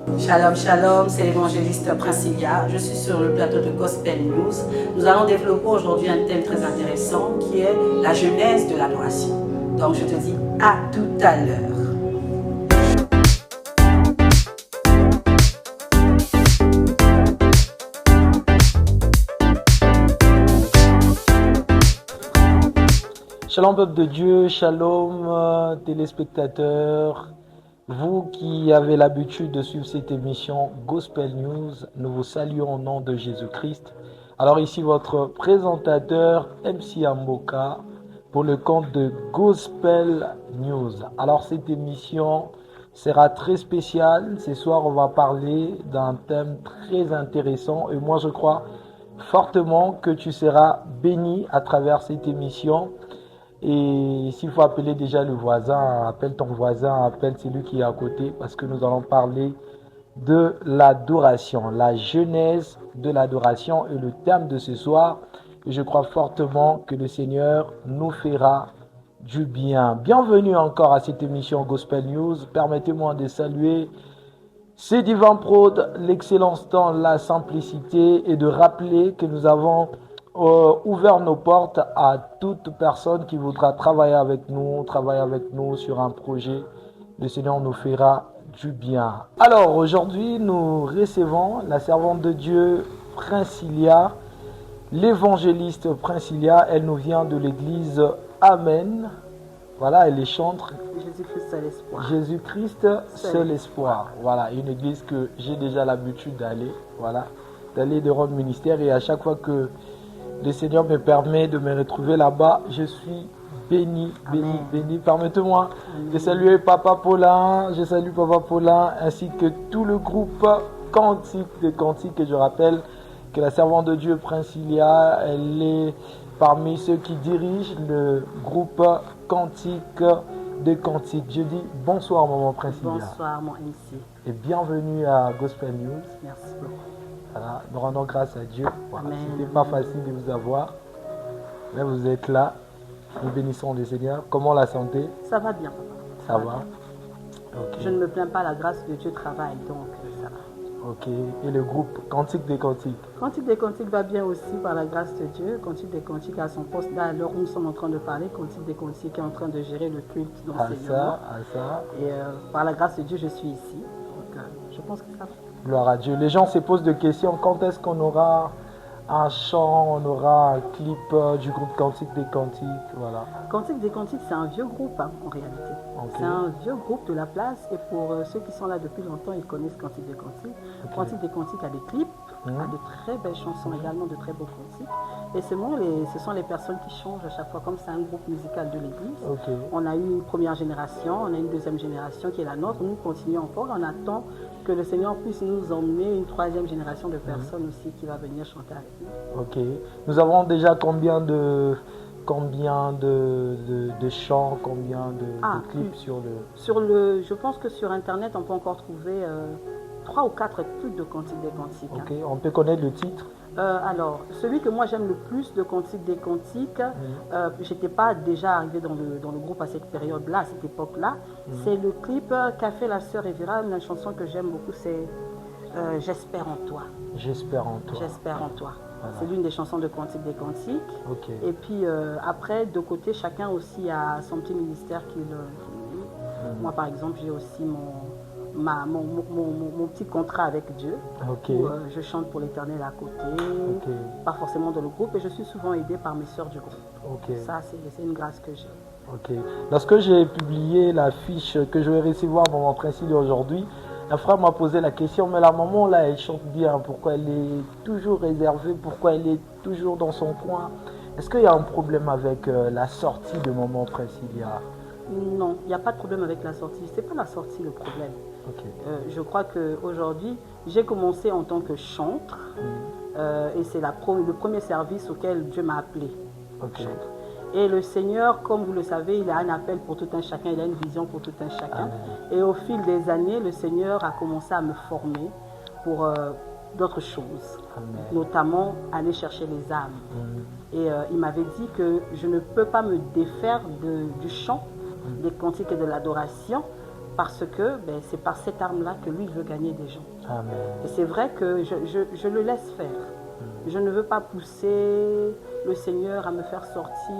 Shalom, shalom, c'est l'évangéliste Princilia. Je suis sur le plateau de Gospel News. Nous allons développer aujourd'hui un thème très intéressant qui est la genèse de l'adoration. Donc je te dis à tout à l'heure. Shalom peuple de Dieu, shalom téléspectateurs. Vous qui avez l'habitude de suivre cette émission Gospel News, nous vous saluons au nom de Jésus-Christ. Alors ici votre présentateur MC Amboka pour le compte de Gospel News. Alors cette émission sera très spéciale. Ce soir on va parler d'un thème très intéressant et moi je crois fortement que tu seras béni à travers cette émission. Et s'il faut appeler déjà le voisin, appelle ton voisin, appelle celui qui est à côté, parce que nous allons parler de l'adoration, la genèse de l'adoration et le thème de ce soir. Et je crois fortement que le Seigneur nous fera du bien. Bienvenue encore à cette émission Gospel News. Permettez-moi de saluer c'est Divin Prod, l'excellence dans la simplicité et de rappeler que nous avons ouvert nos portes à toute personne qui voudra travailler avec nous sur un projet. Le Seigneur nous fera du bien. Alors aujourd'hui, nous recevons la servante de Dieu Princilia, l'évangéliste Princilia. Elle nous vient de l'église Amen. Voilà, elle est chantre. Jésus-Christ, seul espoir. Jésus-Christ, seul espoir. Voilà, une église que j'ai déjà l'habitude d'aller. Voilà, d'aller de rendre ministère. Et à chaque fois que le Seigneur me permet de me retrouver là-bas, je suis béni, béni, béni. Permettez-moi de saluer Papa Paulin. Je salue Papa Paulin ainsi que tout le groupe Cantique de Cantique. Et je rappelle que la servante de Dieu Princilia, elle est parmi ceux qui dirigent le groupe Cantique de Cantique. Je dis bonsoir Maman Princilia. Bonsoir mon MC. Et bienvenue à Gospel News. Merci beaucoup. Voilà, nous rendons grâce à Dieu. Voilà, Amen. c'était pas facile de vous avoir. Mais vous êtes là. Nous bénissons le Seigneur. Comment la santé? Ça va bien, papa. Ça va. Ok. Je ne me plains pas, la grâce de Dieu travaille, donc ça va. Ok. Et le groupe Cantique des Cantiques? Cantique des Cantiques va bien aussi par la grâce de Dieu. Cantique des Cantiques à son poste. Là, à l'heure où nous sommes en train de parler, Cantique des Cantiques est en train de gérer le culte d'enseignement. Ça. Et par la grâce de Dieu, je suis ici. Donc je pense que ça va. Gloire à Dieu. Les gens se posent des questions. Quand est-ce qu'on aura un chant, on aura un clip du groupe Cantique des Cantiques? Voilà. Cantique des Cantiques, c'est un vieux groupe en réalité. Okay. C'est un vieux groupe de la place. Et pour ceux qui sont là depuis longtemps, ils connaissent Cantique des Cantiques. Okay. Cantique des Cantiques a des clips, a de très belles chansons également, de très beaux cantiques. Et ce sont les personnes qui changent à chaque fois, comme c'est un groupe musical de l'église. Okay. On a eu une première génération, on a une deuxième génération qui est la nôtre. Nous continuons encore, on attend que le Seigneur puisse nous emmener une troisième génération de personnes aussi qui va venir chanter avec nous. Ok. Nous avons déjà combien de chants, combien de clips sur le... Je pense que sur Internet, on peut encore trouver 3 ou 4 clips de Cantique des Cantiques. Ok, on peut connaître le titre? Alors, celui que moi j'aime le plus de Cantique des Cantiques, je n'étais pas déjà arrivée dans le groupe à cette période-là, à cette époque-là. C'est le clip qu'a fait la sœur Evira, une chanson que j'aime beaucoup, c'est J'espère en toi. J'espère en toi. J'espère en toi. Voilà. C'est l'une des chansons de Cantique des Cantiques. Okay. Et puis après, de côté, chacun aussi a son petit ministère Moi, par exemple, j'ai aussi mon petit contrat avec Dieu. Okay. Où, je chante pour l'Éternel à côté, pas forcément dans le groupe, et je suis souvent aidée par mes sœurs du groupe. Okay. Ça, c'est une grâce que j'ai. Ok. Lorsque j'ai publié la fiche que je vais recevoir dans mon principe aujourd'hui, un frère m'a posé la question, mais la maman là, elle chante bien, pourquoi elle est toujours réservée, pourquoi elle est toujours dans son coin? Est-ce qu'il y a un problème avec la sortie de Maman Princilia? Non, il n'y a pas de problème avec la sortie. Ce n'est pas la sortie le problème. Okay. Je crois qu'aujourd'hui, j'ai commencé en tant que chantre et c'est le premier service auquel Dieu m'a appelé. Okay. Et le Seigneur, comme vous le savez, il a un appel pour tout un chacun, il a une vision pour tout un chacun. Amen. Et au fil des années, le Seigneur a commencé à me former pour d'autres choses, Amen. Notamment aller chercher les âmes. Et il m'avait dit que je ne peux pas me défaire du chant, des cantiques et de l'adoration parce que c'est par cette arme-là que lui, il veut gagner des gens. Amen. Et c'est vrai que je le laisse faire. Je ne veux pas pousser le Seigneur à me faire sortir.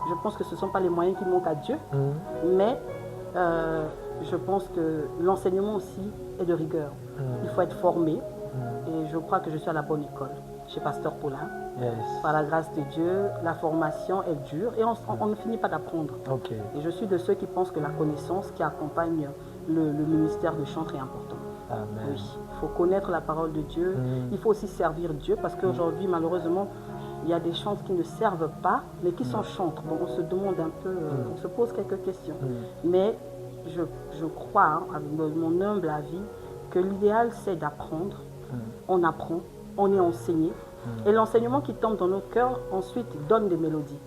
Je pense que ce ne sont pas les moyens qui manquent à Dieu, mais je pense que l'enseignement aussi est de rigueur. Il faut être formé, et je crois que je suis à la bonne école, chez Pasteur Paulin. Yes. Par la grâce de Dieu, la formation est dure et on ne finit pas d'apprendre. Okay. Et je suis de ceux qui pensent que la connaissance qui accompagne le ministère de chantre est importante. Amen. Oui, il faut connaître la parole de Dieu. Il faut aussi servir Dieu parce qu'aujourd'hui, malheureusement, il y a des chantres qui ne servent pas, mais qui sont chantres. Bon, on se demande un peu, on se pose quelques questions. Mais je crois, avec mon humble avis, que l'idéal, c'est d'apprendre. On apprend, on est enseigné. Et l'enseignement qui tombe dans notre cœur, ensuite, donne des mélodies.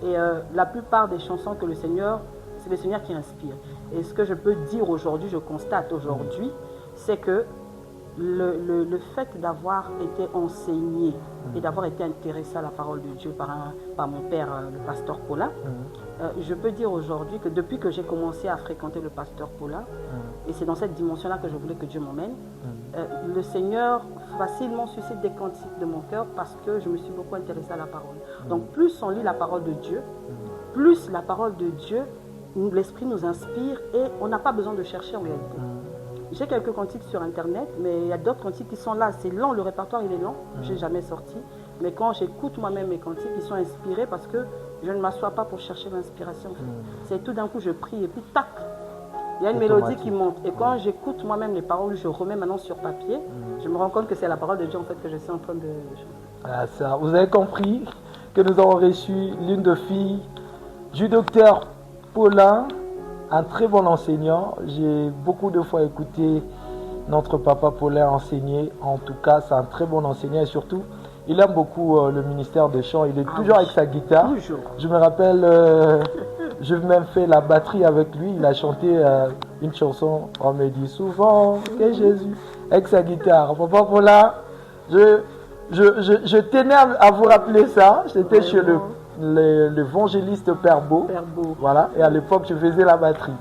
Et la plupart des chansons que le Seigneur, c'est le Seigneur qui inspire. Et ce que je peux dire aujourd'hui, je constate aujourd'hui, c'est que le fait d'avoir été enseigné et d'avoir été intéressé à la parole de Dieu par mon père, le pasteur Paulin, je peux dire aujourd'hui que depuis que j'ai commencé à fréquenter le pasteur Paulin, et c'est dans cette dimension-là que je voulais que Dieu m'emmène, le Seigneur facilement suscite des cantiques de mon cœur parce que je me suis beaucoup intéressée à la parole. Donc plus on lit la parole de Dieu, plus la parole de Dieu, l'Esprit nous inspire et on n'a pas besoin de chercher en réalité. J'ai quelques cantiques sur Internet, mais il y a d'autres cantiques qui sont là. C'est lent, le répertoire il est lent, je n'ai jamais sorti. Mais quand j'écoute moi-même mes cantiques, ils sont inspirés parce que je ne m'assois pas pour chercher l'inspiration. C'est tout d'un coup je prie et puis tac, il y a une mélodie qui monte. Et quand j'écoute moi-même les paroles, je remets maintenant sur papier, je me rends compte que c'est la parole de Dieu en fait que je suis en train de chanter. Ah, ça. Vous avez compris que nous avons reçu l'une des filles du docteur Paulin, un très bon enseignant. J'ai beaucoup de fois écouté notre papa Paulin enseigner. En tout cas, c'est un très bon enseignant et surtout, il aime beaucoup le ministère de chant. Il est toujours avec sa guitare. Toujours. Je me rappelle, j'ai même fait la batterie avec lui. Il a chanté une chanson. On me dit souvent que Jésus avec sa guitare. Papa Paulin, je tenais à vous rappeler ça. J'étais chez l'évangéliste Père Beau. Voilà. Et à l'époque, je faisais la batterie.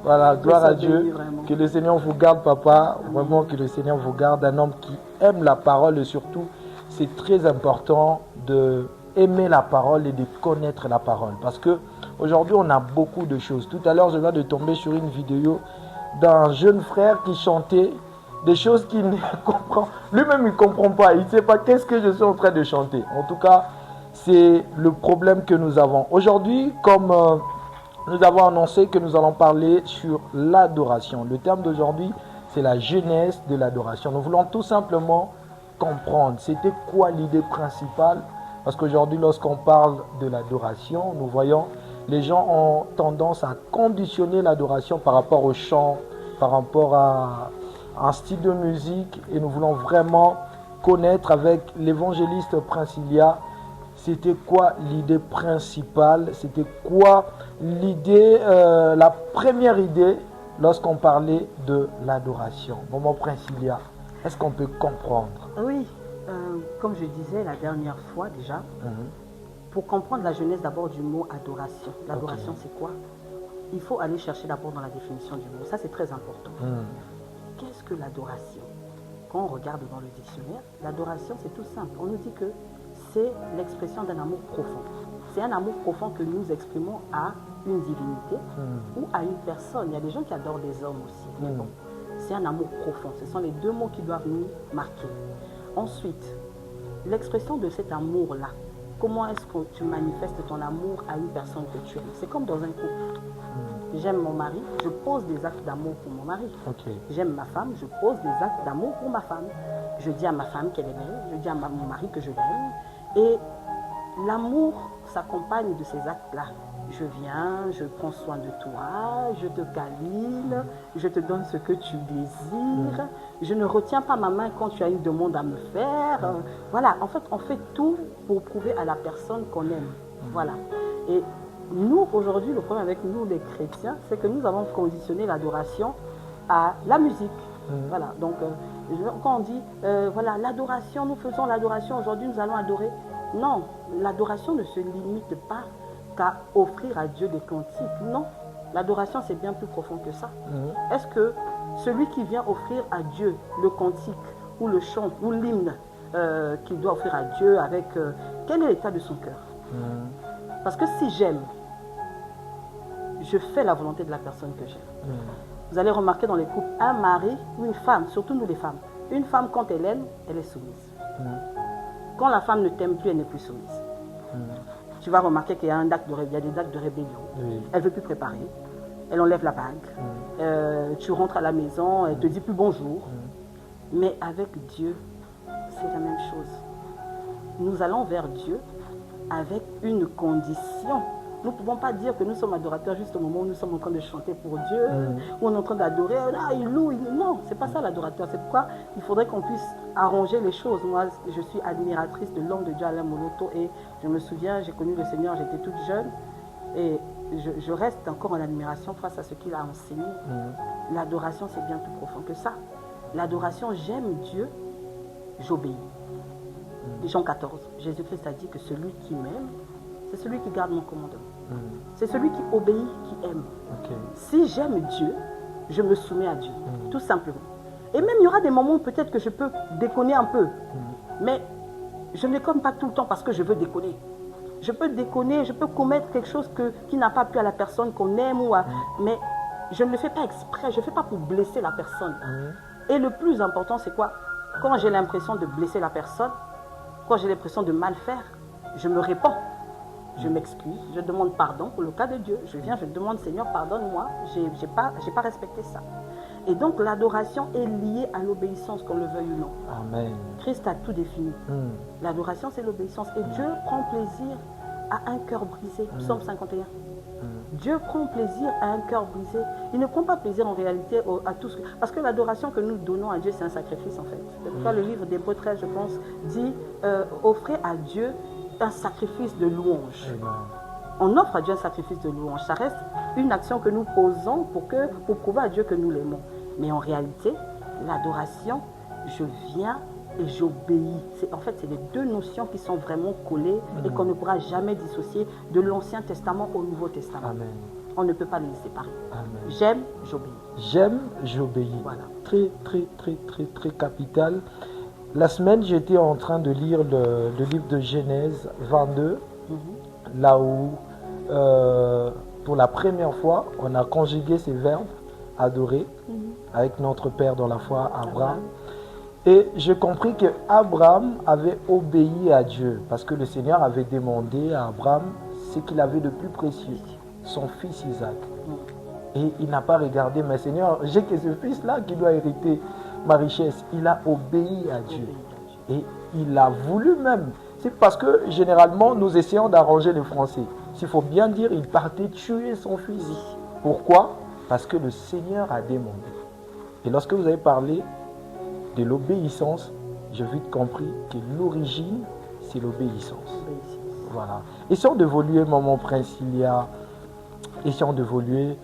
Voilà, gloire à Dieu. Que le Seigneur vous garde, papa. Vraiment, que le Seigneur vous garde. Un homme qui aime la parole et surtout, c'est très important de aimer la parole et de connaître la parole. Parce que aujourd'hui, on a beaucoup de choses. Tout à l'heure, je viens de tomber sur une vidéo d'un jeune frère qui chantait des choses qu'il ne comprend. Lui-même, il ne comprend pas. Il ne sait pas qu'est-ce que je suis en train de chanter. En tout cas, c'est le problème que nous avons. Aujourd'hui, comme nous avons annoncé que nous allons parler sur l'adoration. Le terme d'aujourd'hui, c'est la jeunesse de l'adoration. Nous voulons tout simplement comprendre c'était quoi l'idée principale. Parce qu'aujourd'hui, lorsqu'on parle de l'adoration, nous voyons les gens ont tendance à conditionner l'adoration par rapport au chant, par rapport à un style de musique. Et nous voulons vraiment connaître avec l'évangéliste Princilia c'était quoi l'idée principale, c'était quoi l'idée, la première idée lorsqu'on parlait de l'adoration. Maman Princilia, est-ce qu'on peut comprendre? Oui, comme je disais la dernière fois déjà, pour comprendre la genèse d'abord du mot adoration. L'adoration c'est quoi? Il faut aller chercher d'abord dans la définition du mot. Ça c'est très important. Qu'est-ce que l'adoration? Quand on regarde dans le dictionnaire, l'adoration c'est tout simple. On nous dit que c'est l'expression d'un amour profond. C'est un amour profond que nous exprimons à une divinité ou à une personne. Il y a des gens qui adorent des hommes aussi. Mais bon, c'est un amour profond. Ce sont les deux mots qui doivent nous marquer. Ensuite, l'expression de cet amour-là. Comment est-ce que tu manifestes ton amour à une personne que tu aimes? C'est comme dans un couple. J'aime mon mari, je pose des actes d'amour pour mon mari. J'aime ma femme, je pose des actes d'amour pour ma femme. Je dis à ma femme qu'elle est belle, je dis à mon mari que je l'aime. Et l'amour s'accompagne de ces actes-là. Je viens, je prends soin de toi, je te câline, je te donne ce que tu désires. Je ne retiens pas ma main quand tu as une demande à me faire. Voilà, en fait, on fait tout pour prouver à la personne qu'on aime. Voilà. Et nous, aujourd'hui, le problème avec nous, les chrétiens, c'est que nous avons conditionné l'adoration à la musique. Voilà, donc quand on dit, voilà, l'adoration, nous faisons l'adoration, aujourd'hui nous allons adorer. Non, l'adoration ne se limite pas qu'à offrir à Dieu des cantiques. Non, L'adoration, c'est bien plus profond que ça. Est-ce que celui qui vient offrir à Dieu le cantique ou le chant ou l'hymne qu'il doit offrir à Dieu avec... quel est l'état de son cœur? Parce que si j'aime, je fais la volonté de la personne que j'aime. Vous allez remarquer dans les couples, un mari ou une femme, surtout nous les femmes, une femme quand elle aime, elle est soumise. Quand la femme ne t'aime plus, elle n'est plus soumise. Tu vas remarquer qu'il y a, il y a des actes de rébellion. Elle ne veut plus préparer. Elle enlève la bague. Tu rentres à la maison, elle ne te dit plus bonjour. Mais avec Dieu, c'est la même chose. Nous allons vers Dieu avec une condition. Nous ne pouvons pas dire que nous sommes adorateurs juste au moment où nous sommes en train de chanter pour Dieu, où on est en train d'adorer. Ah, il loue, non, ce n'est pas ça l'adorateur. C'est pourquoi il faudrait qu'on puisse arranger les choses. Moi, je suis admiratrice de l'homme de Dieu, Alain Moloto, et je me souviens, j'ai connu le Seigneur, j'étais toute jeune, et je reste encore en admiration face à ce qu'il a enseigné. L'adoration, c'est bien plus profond que ça. L'adoration, j'aime Dieu, j'obéis. Jean 14, Jésus-Christ a dit que celui qui m'aime, c'est celui qui garde mon commandement. C'est celui qui obéit, qui aime. Si j'aime Dieu, je me soumets à Dieu, tout simplement. Et même il y aura des moments où peut-être que je peux déconner un peu, mais je ne déconne pas tout le temps parce que je veux déconner. Je peux déconner, je peux commettre quelque chose qui n'a pas plu à la personne qu'on aime, mais je ne le fais pas exprès, je ne le fais pas pour blesser la personne. Et le plus important, c'est quoi? Quand j'ai l'impression de blesser la personne, quand j'ai l'impression de mal faire, je me réponds. Je m'excuse, je demande pardon pour le cas de Dieu. Je viens, je demande Seigneur, pardonne-moi, j'ai pas respecté ça. Et donc l'adoration est liée à l'obéissance, qu'on le veuille ou non. Amen. Christ a tout défini. L'adoration, c'est l'obéissance. Et Dieu prend plaisir à un cœur brisé. Psaume 51. Dieu prend plaisir à un cœur brisé. Il ne prend pas plaisir en réalité à tout ce que... Parce que l'adoration que nous donnons à Dieu, c'est un sacrifice en fait. C'est pourquoi le livre d'Hébreux 13, je pense, dit offrez à Dieu un sacrifice de louange. On offre à Dieu un sacrifice de louange. Ça reste une action que nous posons pour prouver à Dieu que nous l'aimons. Mais en réalité, l'adoration, je viens et j'obéis. En fait, c'est les deux notions qui sont vraiment collées et qu'on ne pourra jamais dissocier de l'Ancien Testament au Nouveau Testament. Amen. On ne peut pas les séparer. Amen. J'aime, j'obéis. J'aime, j'obéis. Voilà. Très, très, très, très, très capital. La semaine, j'étais en train de lire le livre de Genèse 22, là où, pour la première fois, on a conjugué ces verbes, adorer, avec notre Père dans la foi, Abraham. Et j'ai compris que Abraham avait obéi à Dieu, parce que le Seigneur avait demandé à Abraham ce qu'il avait de plus précieux, son fils Isaac. Et il n'a pas regardé, mais Seigneur, j'ai que ce fils-là qui doit hériter ma richesse. Il a obéi à Dieu. Et il a voulu même. C'est parce que généralement, nous essayons d'arranger les Français. S'il faut bien dire, il partait tuer son fils. Pourquoi? Parce que le Seigneur a demandé. Et lorsque vous avez parlé de l'obéissance, j'ai vite compris que l'origine, c'est l'obéissance. Voilà. Essayons d'évoluer, Maman Princilia. Essayons d'évoluer.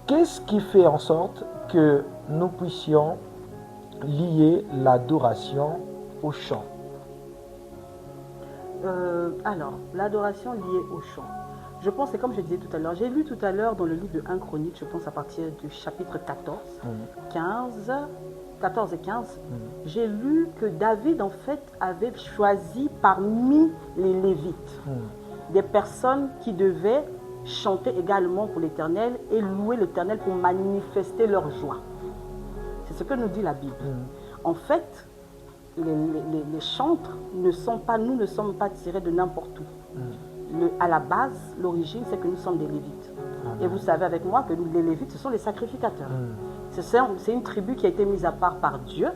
Qu'est-ce qui fait en sorte que nous puissions lier l'adoration au chant? Alors, l'adoration liée au chant. Je pense, c'est comme je disais tout à l'heure, j'ai lu tout à l'heure dans le livre de 1 Chronique, je pense à partir du chapitre 14, 14 et 15, j'ai lu que David, en fait, avait choisi parmi les Lévites des personnes qui devaient chanter également pour l'Éternel et louer l'Éternel pour manifester leur joie. C'est ce que nous dit la Bible. En fait, les chantres ne sont pas, nous ne sommes pas tirés de n'importe où. À la base, l'origine, c'est que nous sommes des Lévites. Et vous savez avec moi que les Lévites, ce sont les sacrificateurs. C'est une tribu qui a été mise à part par Dieu.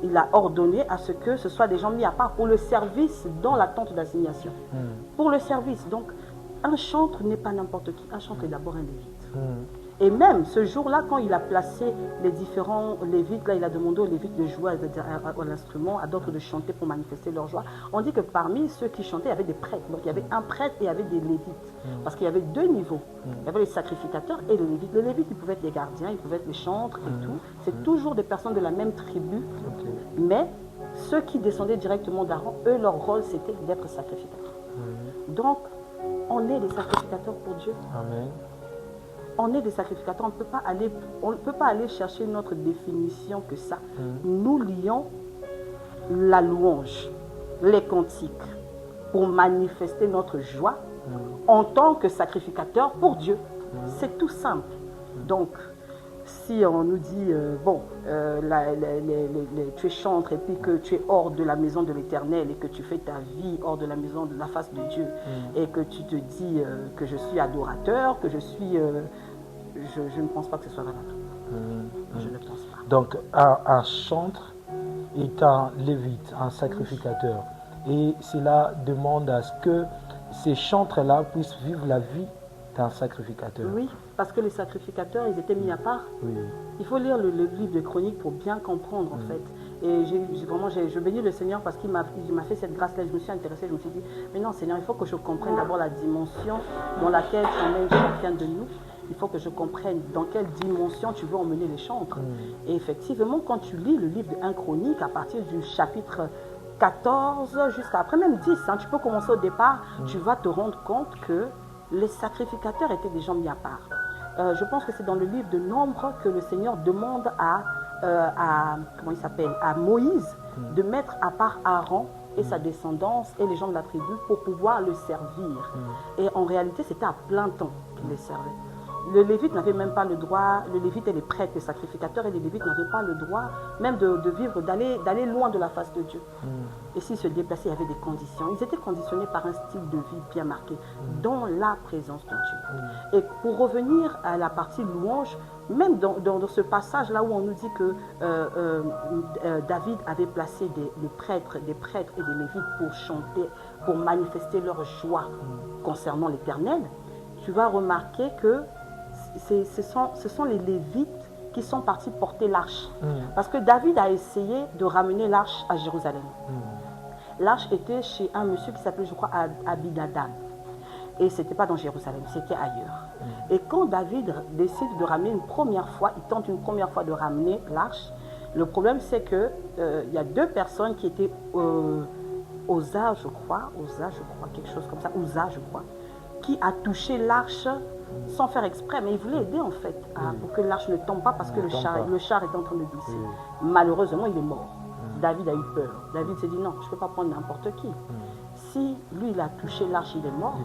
Il a ordonné à ce que ce soit des gens mis à part pour le service dans la tente d'assignation. Pour le service. Donc, un chantre n'est pas n'importe qui. Un chantre est d'abord un Lévite. Et même ce jour-là, quand il a placé les différents Lévites, là, il a demandé aux Lévites de jouer à l'instrument, à d'autres de chanter pour manifester leur joie. On dit que parmi ceux qui chantaient, il y avait des prêtres. Donc il y avait un prêtre et il y avait des Lévites. Parce qu'il y avait deux niveaux. Il y avait les sacrificateurs et les Lévites. Les Lévites, ils pouvaient être des gardiens, ils pouvaient être les chantres et tout. C'est toujours des personnes de la même tribu. Mais ceux qui descendaient directement d'Aaron, eux, leur rôle, c'était d'être sacrificateurs. Donc, On est des sacrificateurs pour Dieu. Amen. On est des sacrificateurs. On ne peut pas aller chercher une autre définition que ça. Nous lions la louange, les cantiques, pour manifester notre joie en tant que sacrificateur pour Dieu. C'est tout simple. Donc, si on nous dit, tu es chantre et puis que tu es hors de la maison de l'Éternel et que tu fais ta vie hors de la maison de la face de Dieu et que tu te dis que je suis adorateur, que je suis... je ne pense pas que ce soit valable. Je ne pense pas. Donc, un chantre est un lévite, un sacrificateur. Et cela demande à ce que ces chantres-là puissent vivre la vie d'un sacrificateur. Oui, parce que les sacrificateurs, ils étaient mis à part. Oui. Il faut lire le livre de Chroniques pour bien comprendre, en fait. Et je bénis le Seigneur parce qu'il m'a fait cette grâce-là. Je me suis intéressée, je me suis dit, mais non, Seigneur, il faut que je comprenne d'abord la dimension dans laquelle tu emmènes chacun de nous. Il faut que je comprenne dans quelle dimension tu veux emmener les chantres. Et effectivement, quand tu lis le livre de 1 Chronique, à partir du chapitre 14 jusqu'à après même 10, tu peux commencer au départ, tu vas te rendre compte que les sacrificateurs étaient des gens mis à part. Je pense que c'est dans le livre de Nombre que le Seigneur demande à Moïse de mettre à part Aaron et sa descendance et les gens de la tribu pour pouvoir le servir. Et en réalité, c'était à plein temps qu'il les servait. Le lévite n'avait même pas le droit, le lévite et les prêtres, les sacrificateurs et les lévites n'avaient pas le droit même de vivre, d'aller loin de la face de Dieu. Et s'ils se déplaçaient, il y avait des conditions. Ils étaient conditionnés par un style de vie bien marqué, dans la présence de Dieu. Et pour revenir à la partie louange, même dans ce passage-là où on nous dit que David avait placé des prêtres et des lévites pour chanter, pour manifester leur joie concernant l'Éternel, tu vas remarquer que ce sont les Lévites qui sont partis porter l'arche. Parce que David a essayé de ramener l'arche à Jérusalem. L'arche était chez un monsieur qui s'appelait, je crois, Abinadab. Et ce n'était pas dans Jérusalem, c'était ailleurs. Et quand David décide de ramener une première fois, il tente une première fois de ramener l'arche, le problème c'est qu'il y a deux personnes qui étaient Oza, je crois, quelque chose comme ça, Uza, je crois, qui a touché l'arche sans faire exprès, mais il voulait aider en fait pour que l'arche ne tombe pas parce que le char est en train de glisser. Malheureusement, il est mort. David a eu peur. David s'est dit non, je ne peux pas prendre n'importe qui. Si lui, il a touché l'arche, il est mort.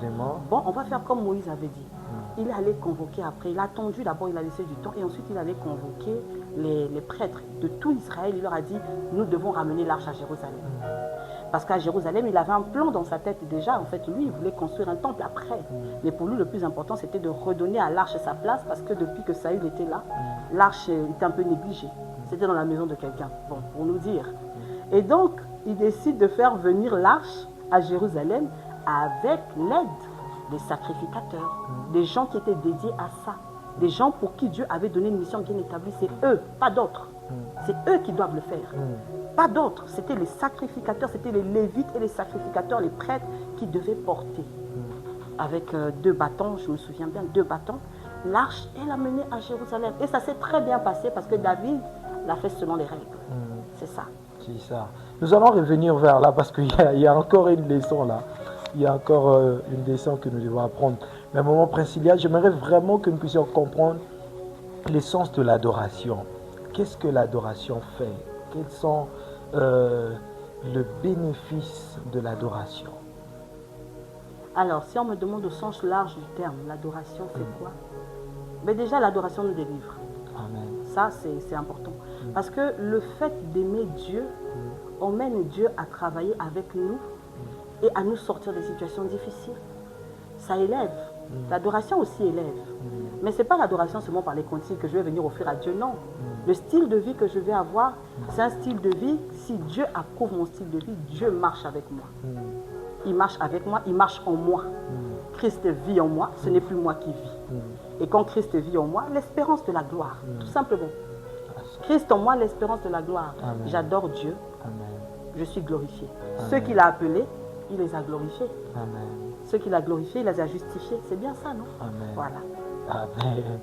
Bon, on va faire comme Moïse avait dit. Il allait convoquer après. Il a attendu d'abord, il a laissé du temps et ensuite il allait convoquer les prêtres de tout Israël. Il leur a dit, nous devons ramener l'arche à Jérusalem. Parce qu'à Jérusalem, il avait un plan dans sa tête déjà. En fait, lui, il voulait construire un temple après. Mais pour lui, le plus important, c'était de redonner à l'arche sa place parce que depuis que Saül était là, l'arche était un peu négligée. C'était dans la maison de quelqu'un, bon, pour nous dire. Et donc, il décide de faire venir l'arche à Jérusalem avec l'aide des sacrificateurs, des gens qui étaient dédiés à ça, des gens pour qui Dieu avait donné une mission bien établie. C'est eux, pas d'autres. C'est eux qui doivent le faire. Pas d'autres. C'était les sacrificateurs, c'était les lévites et les sacrificateurs, les prêtres qui devaient porter. Avec 2 bâtons, je me souviens bien, 2 bâtons, l'arche est amenée à Jérusalem. Et ça s'est très bien passé parce que David l'a fait selon les règles. C'est ça. C'est ça. Nous allons revenir vers là parce qu'il y a encore une leçon là. Il y a encore une leçon que nous devons apprendre. Mais à un moment principal, j'aimerais vraiment que nous puissions comprendre l'essence de l'adoration. Qu'est-ce que l'adoration fait? Quels sont le bénéfice de l'adoration? Alors, si on me demande au sens large du terme, l'adoration fait quoi? Mais déjà, l'adoration nous délivre. Amen. Ça, c'est important. Parce que le fait d'aimer Dieu emmène Dieu à travailler avec nous et à nous sortir des situations difficiles. Ça élève. L'adoration aussi élève. Mais ce n'est pas l'adoration seulement par les cantiques que je vais venir offrir à Dieu, non. Le style de vie que je vais avoir, c'est un style de vie, si Dieu approuve mon style de vie, Dieu marche avec moi. Il marche avec moi, il marche en moi. Christ vit en moi, ce n'est plus moi qui vis. Et quand Christ vit en moi, l'espérance de la gloire, tout simplement. Christ en moi, l'espérance de la gloire. J'adore Dieu, je suis glorifié. Ceux qu'il a appelés, il les a glorifiés. Ceux qu'il a glorifiés, il les a justifiés. C'est bien ça, non? Voilà. Amen.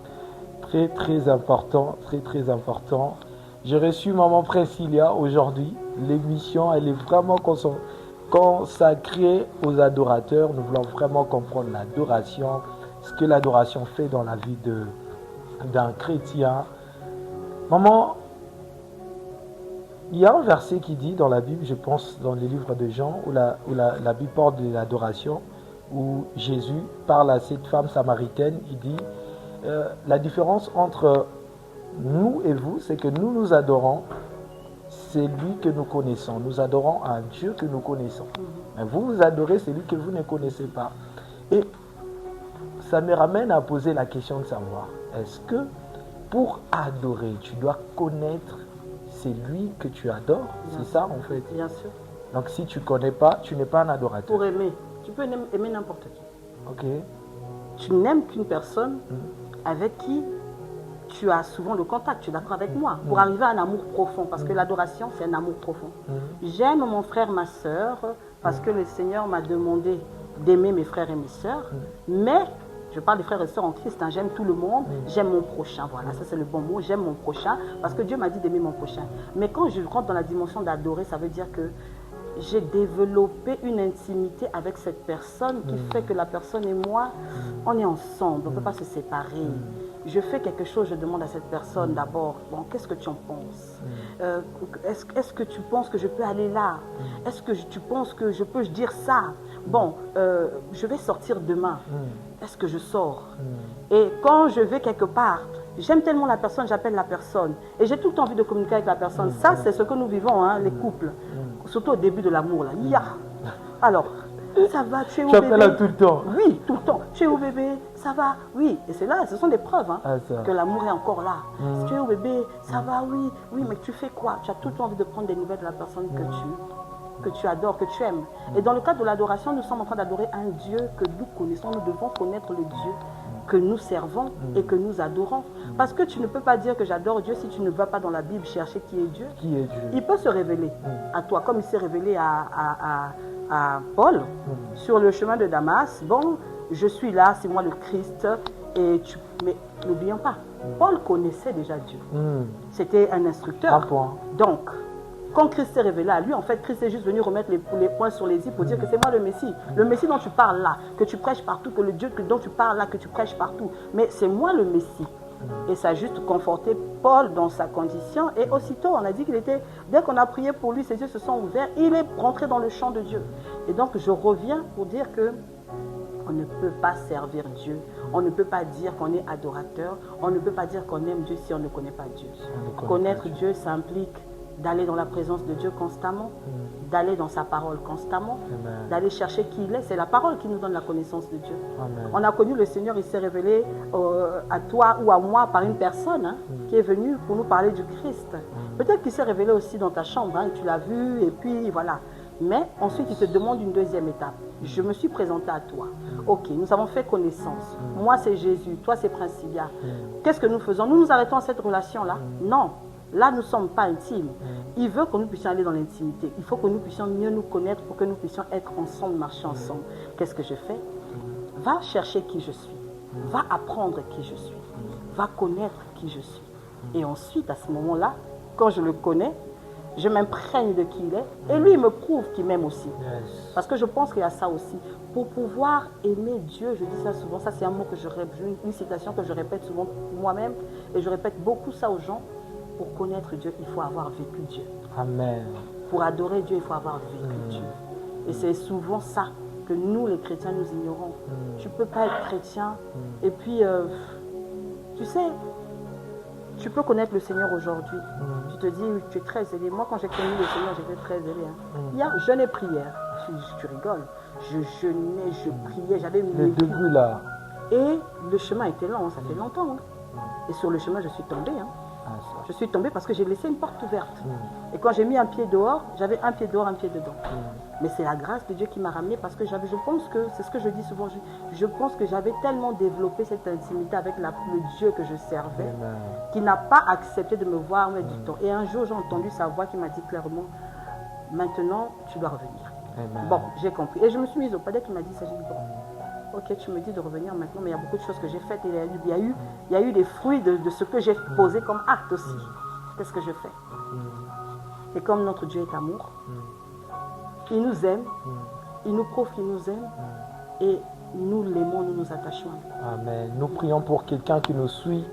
Très, très important, très, très important. J'ai reçu Maman Priscilla aujourd'hui. L'émission, elle est vraiment consacré aux adorateurs. Nous voulons vraiment comprendre l'adoration, ce que l'adoration fait dans la vie d'un chrétien. Maman, il y a un verset qui dit dans la Bible, je pense dans les livres de Jean, où la Bible parle de l'adoration, où Jésus parle à cette femme samaritaine, il dit, la différence entre nous et vous, c'est que nous adorons celui que nous connaissons. Nous adorons un Dieu que nous connaissons. Mais vous adorez celui que vous ne connaissez pas. Et ça me ramène à poser la question de savoir, est-ce que pour adorer, tu dois connaître celui que tu adores? C'est ça en fait. Bien sûr. Donc si tu ne connais pas, tu n'es pas un adorateur. Pour aimer, tu peux aimer n'importe qui. Ok. Tu n'aimes qu'une personne avec qui tu as souvent le contact, tu es d'accord avec moi, pour arriver à un amour profond, parce que l'adoration, c'est un amour profond. J'aime mon frère, ma soeur, parce que le Seigneur m'a demandé d'aimer mes frères et mes soeurs, mais, je parle des frères et sœurs en Christ, hein, j'aime tout le monde, j'aime mon prochain, voilà, ça c'est le bon mot, j'aime mon prochain, parce que Dieu m'a dit d'aimer mon prochain. Mais quand je rentre dans la dimension d'adorer, ça veut dire que j'ai développé une intimité avec cette personne qui fait que la personne et moi, on est ensemble, on ne peut pas se séparer. Je fais quelque chose, je demande à cette personne d'abord, bon, qu'est-ce que tu en penses? Est-ce que tu penses que je peux aller là? Est-ce que tu penses que je peux dire ça? Bon, je vais sortir demain. Est-ce que je sors? Et quand je vais quelque part, j'aime tellement la personne, j'appelle la personne. Et j'ai tout le temps envie de communiquer avec la personne. Ça, c'est ce que nous vivons, hein, les couples. Surtout au début de l'amour, là. Alors, ça va, tu es où bébé? Tu appelles là tout le temps? Oui, tout le temps. Tu es où bébé? Ça va? Oui. Et c'est là, ce sont des preuves hein, que l'amour est encore là. Si tu es où bébé? Ça va? Oui. Oui, mais tu fais quoi? Tu as tout le temps envie de prendre des nouvelles de la personne que tu adores, que tu aimes. Et dans le cadre de l'adoration, nous sommes en train d'adorer un Dieu que nous connaissons. Nous devons connaître le Dieu que nous servons et que nous adorons. Parce que tu ne peux pas dire que j'adore Dieu si tu ne vas pas dans la Bible chercher qui est Dieu. Qui est Dieu? Il peut se révéler à toi, comme il s'est révélé à Paul sur le chemin de Damas. Bon, je suis là, c'est moi le Christ. Mais n'oublions pas, Paul connaissait déjà Dieu. C'était un instructeur. Donc, quand Christ s'est révélé à lui, en fait, Christ est juste venu remettre les points sur les i pour dire que c'est moi le Messie. Le Messie dont tu parles là, que tu prêches partout, que le Dieu dont tu parles là, que tu prêches partout. Mais c'est moi le Messie. Et ça a juste conforté Paul dans sa condition. Et aussitôt, on a dit qu'il était, dès qu'on a prié pour lui, ses yeux se sont ouverts, il est rentré dans le champ de Dieu. Et donc, je reviens pour dire que on ne peut pas servir Dieu. On ne peut pas dire qu'on est adorateur. On ne peut pas dire qu'on aime Dieu si on ne connaît pas Dieu. Connaître Dieu, ça implique d'aller dans la présence de Dieu constamment, d'aller dans sa parole constamment, d'aller chercher qui il est. C'est la parole qui nous donne la connaissance de Dieu. Amen. On a connu le Seigneur, il s'est révélé à toi ou à moi par une personne qui est venue pour nous parler du Christ. Peut-être qu'il s'est révélé aussi dans ta chambre, tu l'as vu et puis voilà. Mais ensuite, il te demande une deuxième étape. Je me suis présenté à toi. Ok, nous avons fait connaissance. Moi, c'est Jésus, toi, c'est Principia. Qu'est-ce que nous faisons? Nous nous arrêtons à cette relation-là? Non. Là, nous ne sommes pas intimes. Il veut que nous puissions aller dans l'intimité. Il faut que nous puissions mieux nous connaître pour que nous puissions être ensemble, marcher ensemble. Qu'est-ce que je fais? Va chercher qui je suis. Va apprendre qui je suis. Va connaître qui je suis. Et ensuite, à ce moment-là, quand je le connais, je m'imprègne de qui il est. Et lui, il me prouve qu'il m'aime aussi. Parce que je pense qu'il y a ça aussi. Pour pouvoir aimer Dieu, je dis ça souvent, ça c'est un mot que je répète, une citation que je répète souvent moi-même. Et je répète beaucoup ça aux gens. Pour connaître Dieu, il faut avoir vécu Dieu. Amen. Pour adorer Dieu, il faut avoir vécu Dieu. Et c'est souvent ça que nous, les chrétiens, nous ignorons. Tu ne peux pas être chrétien. Et puis, tu sais, tu peux connaître le Seigneur aujourd'hui. Tu te dis, tu es très aidé. Moi, quand j'ai connu le Seigneur, j'étais très aidé. Il y a jeûne et prière. Tu rigoles. Je jeûnais, je priais, j'avais mes début là. Et le chemin était long, ça fait longtemps. Et sur le chemin, je suis tombée. Je suis tombée parce que j'ai laissé une porte ouverte. Et quand j'ai mis un pied dehors, j'avais un pied dehors, un pied dedans. Mais c'est la grâce de Dieu qui m'a ramenée parce que je pense que, c'est ce que je dis souvent, je pense que j'avais tellement développé cette intimité avec le Dieu que je servais, qu'il n'a pas accepté de me voir mettre du temps. Et un jour, j'ai entendu sa voix qui m'a dit clairement, maintenant, tu dois revenir. Bon, j'ai compris. Et je me suis mise au pas dès qu'il m'a dit ça, j'ai dit bon. Ok, tu me dis de revenir maintenant, mais il y a beaucoup de choses que j'ai faites et il y a eu des fruits de ce que j'ai posé comme acte aussi. Qu'est-ce que je fais? Et comme notre Dieu est amour, Il nous aime, il nous prouve qu'il nous aime et nous l'aimons, nous nous attachons à lui. Amen. Nous prions pour quelqu'un qui nous suit.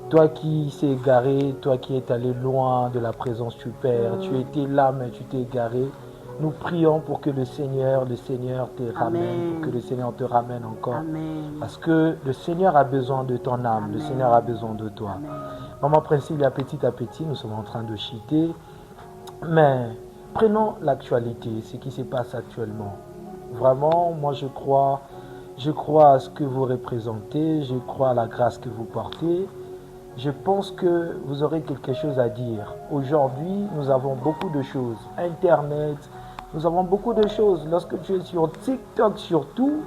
Toi qui s'es égaré, toi qui es allé loin de la présence du Père, tu étais là mais tu t'es égaré. Nous prions pour que le Seigneur te ramène, pour que le Seigneur te ramène encore. Amen. Parce que le Seigneur a besoin de ton âme, Amen. le Seigneur a besoin de toi. Amen. Maman Priscilla, petit à petit, nous sommes en train de chuter. Mais prenons l'actualité, ce qui se passe actuellement. Vraiment, moi je crois à ce que vous représentez, je crois à la grâce que vous portez. Je pense que vous aurez quelque chose à dire. Aujourd'hui, nous avons beaucoup de choses. Internet, nous avons beaucoup de choses. Lorsque tu es sur TikTok surtout,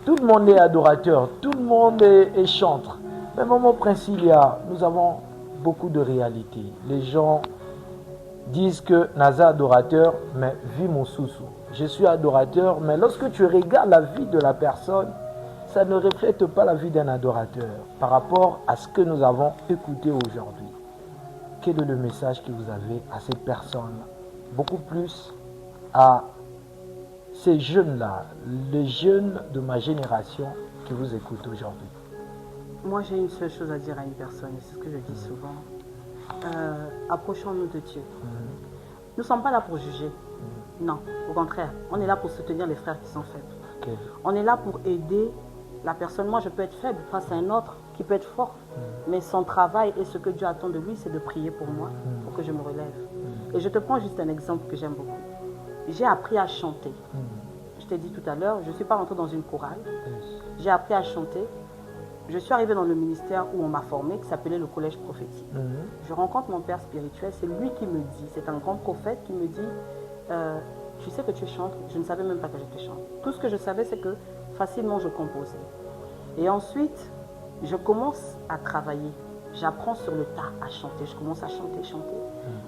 tout le monde est adorateur, tout le monde est chantre. Mais maman Priscilla, nous avons beaucoup de réalités. Les gens disent que Naza adorateur, mais vis mon sous-sous. Je suis adorateur, mais lorsque tu regardes la vie de la personne, ça ne reflète pas la vie d'un adorateur par rapport à ce que nous avons écouté aujourd'hui. Quel est le message que vous avez à ces personnes? Beaucoup plus à ces jeunes-là, les jeunes de ma génération qui vous écoutent aujourd'hui. Moi, j'ai une seule chose à dire à une personne, et c'est ce que je dis souvent. Approchons-nous de Dieu. Nous ne sommes pas là pour juger. Non, au contraire. On est là pour soutenir les frères qui sont faibles. Okay. On est là pour aider la personne. Moi, je peux être faible face à un autre qui peut être fort. Mais son travail et ce que Dieu attend de lui, c'est de prier pour moi, pour que je me relève. Et je te prends juste un exemple que j'aime beaucoup. J'ai appris à chanter. Je t'ai dit tout à l'heure, je ne suis pas rentrée dans une chorale. J'ai appris à chanter. Je suis arrivée dans le ministère où on m'a formée, qui s'appelait le collège prophétique. Je rencontre mon père spirituel, c'est lui qui me dit, c'est un grand prophète qui me dit, tu sais que tu chantes, je ne savais même pas que je chante. Tout ce que je savais, c'est que facilement je composais. Et ensuite, je commence à travailler. J'apprends sur le tas à chanter. Je commence à chanter.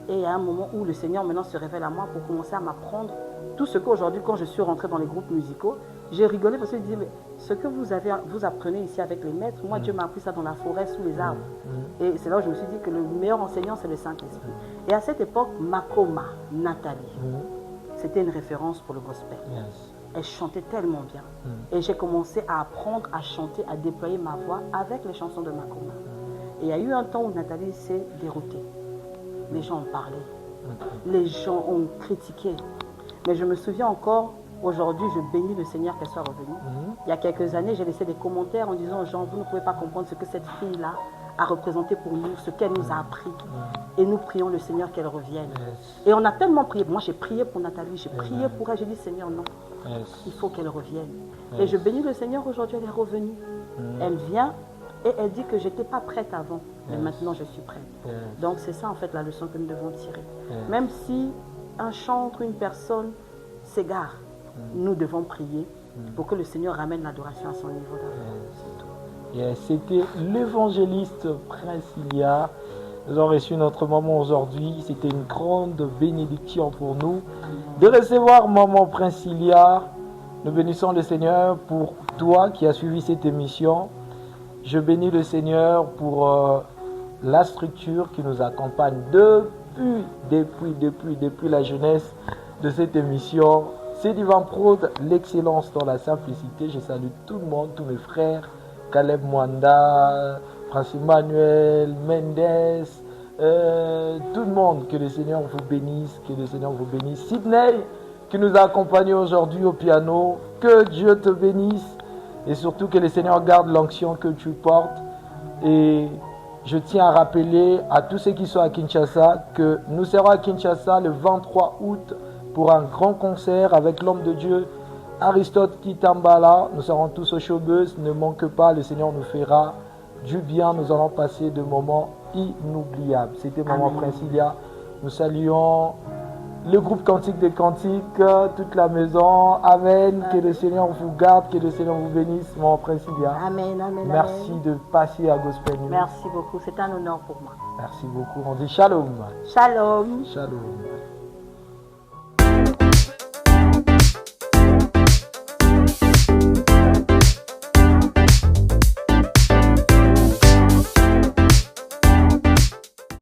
Et il y a un moment où le Seigneur maintenant se révèle à moi pour commencer à m'apprendre tout ce qu'aujourd'hui, quand je suis rentrée dans les groupes musicaux, j'ai rigolé parce que je disais, mais ce que vous apprenez ici avec les maîtres, moi Dieu m'a appris ça dans la forêt, sous les arbres. Et c'est là où je me suis dit que le meilleur enseignant, c'est le Saint-Esprit. Et à cette époque, Makoma, Nathalie, c'était une référence pour le gospel. Elle chantait tellement bien. Et j'ai commencé à apprendre à chanter, à déployer ma voix avec les chansons de Makoma. Et il y a eu un temps où Nathalie s'est déroutée. Les gens ont parlé. Les gens ont critiqué. Mais je me souviens encore, aujourd'hui, je bénis le Seigneur qu'elle soit revenue. Il y a quelques années, j'ai laissé des commentaires en disant aux gens, vous ne pouvez pas comprendre ce que cette fille-là a représenté pour nous, ce qu'elle nous a appris. Et nous prions le Seigneur qu'elle revienne. Et on a tellement prié. Moi, j'ai prié pour Nathalie, j'ai prié pour elle. J'ai dit, Seigneur, non, il faut qu'elle revienne. Et je bénis le Seigneur, aujourd'hui, elle est revenue. Elle vient et elle dit que je n'étais pas prête avant. Mais maintenant, je suis prête. Donc, c'est ça, en fait, la leçon que nous devons tirer. Même si un chantre, une personne s'égare, nous devons prier pour que le Seigneur ramène l'adoration à son niveau d'avant. C'était l'évangéliste Priscilla. Nous avons reçu notre maman aujourd'hui. C'était une grande bénédiction pour nous de recevoir maman Priscilla. Nous bénissons le Seigneur pour toi qui as suivi cette émission. Je bénis le Seigneur pour la structure qui nous accompagne depuis la jeunesse de cette émission. C'est Divin Prod, l'excellence dans la simplicité. Je salue tout le monde, tous mes frères, Caleb Mwanda, Prince Emmanuel, Mendes, tout le monde. Que le Seigneur vous bénisse, que le Seigneur vous bénisse. Sydney, qui nous a accompagnés aujourd'hui au piano, que Dieu te bénisse et surtout que le Seigneur garde l'onction que tu portes. Et je tiens à rappeler à tous ceux qui sont à Kinshasa que nous serons à Kinshasa le 23 août pour un grand concert avec l'homme de Dieu Aristote Kitambala. Nous serons tous au showbuzz, ne manque pas, le Seigneur nous fera du bien, nous allons passer de moments inoubliables. C'était maman Priscilla. Nous saluons le groupe Cantique des Cantiques, toute la maison. Amen. Que le Seigneur vous garde, que le Seigneur vous bénisse, maman Priscilla. Amen, amen. Merci de passer à Gospel News. Merci beaucoup, c'est un honneur pour moi. Merci beaucoup. On dit shalom. Shalom. Shalom.